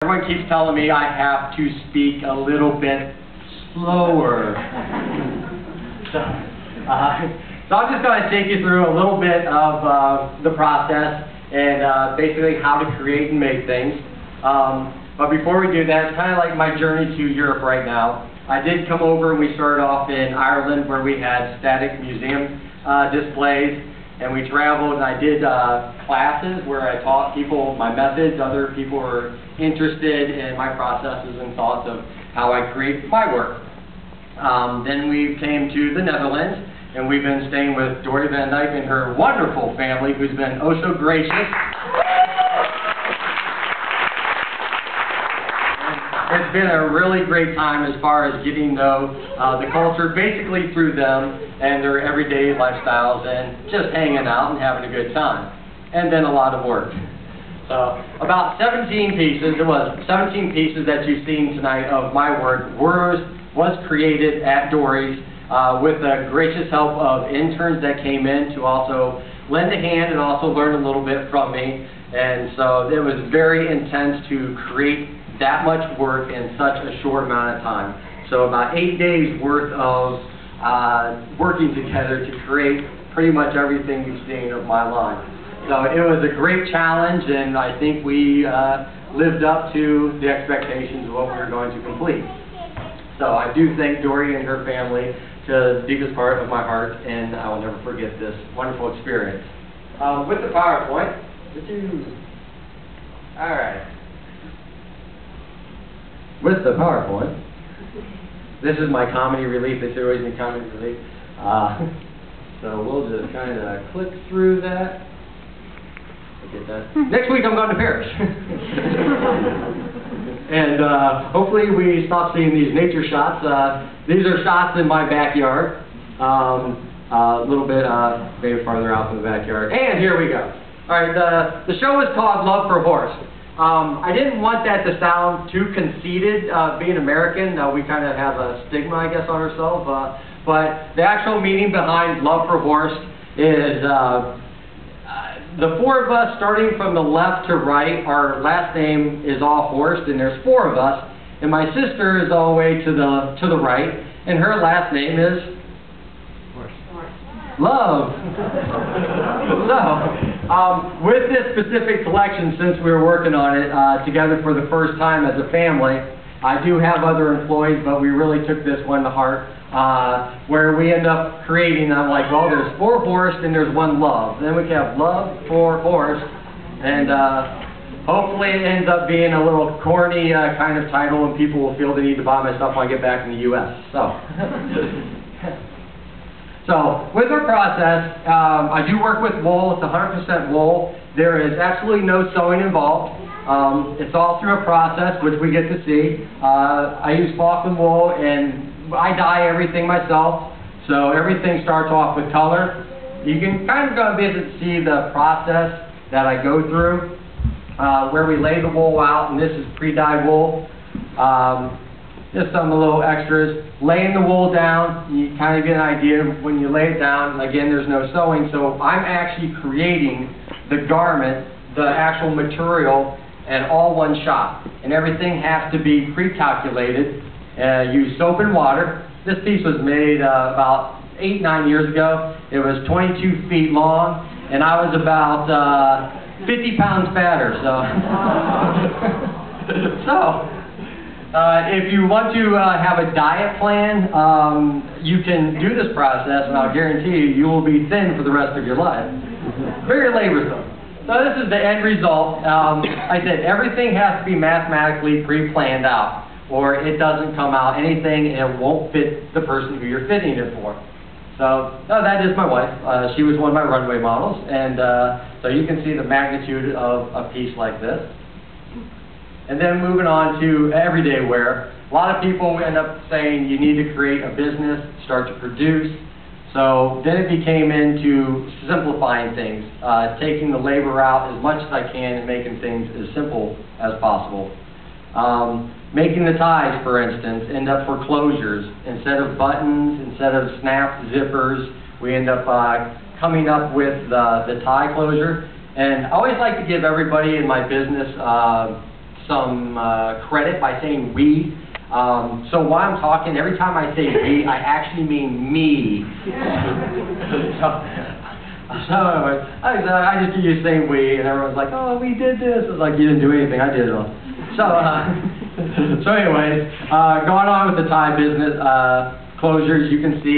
Everyone keeps telling me I have to speak a little bit slower. So I'm just going to take you through a little bit of the process and basically how to create and make things. But before we do that, it's kind of like my journey to Europe right now. I did come over and we started off in Ireland where we had static museum displays. And we traveled and I did classes where I taught people my methods. Other people were interested in my processes and thoughts of how I create my work. Then we came to the Netherlands and we've been staying with Dory Van Dyke and her wonderful family who's been oh so gracious. It's been a really great time as far as getting to know the culture basically through them and their everyday lifestyles and just hanging out and having a good time. And then a lot of work. So about 17 pieces, it was 17 pieces that you've seen tonight of my work was created at Dory's with the gracious help of interns that came in to also lend a hand and also learn a little bit from me. And so it was very intense to create that much work in such a short amount of time. So about 8 days worth of working together to create pretty much everything you've seen of my line. So it was a great challenge and I think we lived up to the expectations of what we were going to complete. So I do thank Dory and her family to the deepest part of my heart, and I will never forget this wonderful experience. With the PowerPoint, alright. With the PowerPoint, this is my comedy relief. They say always need comedy relief. So we'll just kind of click through that. Look at that. Next week I'm going to Paris. And hopefully we stop seeing these nature shots. These are shots in my backyard. A little bit maybe farther out from the backyard. And here we go. Alright, the show is called Love for Horst. I didn't want that to sound too conceited, being American. We kind of have a stigma, I guess, on ourselves. But the actual meaning behind Love for Horst is the four of us, starting from the left to right, our last name is all Horst, and there's four of us. And my sister is all the way to the right, and her last name is Love. So, with this specific collection, since we were working on it together for the first time as a family, I do have other employees, but we really took this one to heart, where we end up creating, I'm like, well, there's four Horst and there's one Love. Then we can have Love for Horst, and hopefully it ends up being a little corny kind of title, and people will feel the need to buy my stuff when I get back in the U.S. So, with our process, I do work with wool. It's 100% wool. There is absolutely no sewing involved. It's all through a process, which we get to see. I use Falkland wool, and I dye everything myself. So everything starts off with color. You can kind of go visit to see the process that I go through, where we lay the wool out, and this is pre-dyed wool. Just some little extras. Laying the wool down, you kind of get an idea when you lay it down. Again, there's no sewing, so I'm actually creating the garment, the actual material, and all one shot. And everything has to be pre-calculated. Use soap and water. This piece was made about 8-9 years ago. It was 22 feet long, and I was about 50 pounds fatter. If you want to have a diet plan, you can do this process, and I'll guarantee you, you will be thin for the rest of your life. Very laborsome. So this is the end result. I said everything has to be mathematically pre-planned out, or it doesn't come out anything, and it won't fit the person who you're fitting it for. So that is my wife. She was one of my runway models, and so you can see the magnitude of a piece like this. And then moving on to everyday wear. A lot of people end up saying you need to create a business, start to produce. So then it became into simplifying things, taking the labor out as much as I can and making things as simple as possible. Making the ties, for instance, end up for closures. Instead of buttons, instead of snap zippers, we end up coming up with the tie closure. And I always like to give everybody in my business some credit by saying we. So while I'm talking, every time I say we, I actually mean me. So I just get used to saying we, and everyone's like, oh, we did this. It's like, you didn't do anything, I did it all. So anyways, going on with the tie business, closures, you can see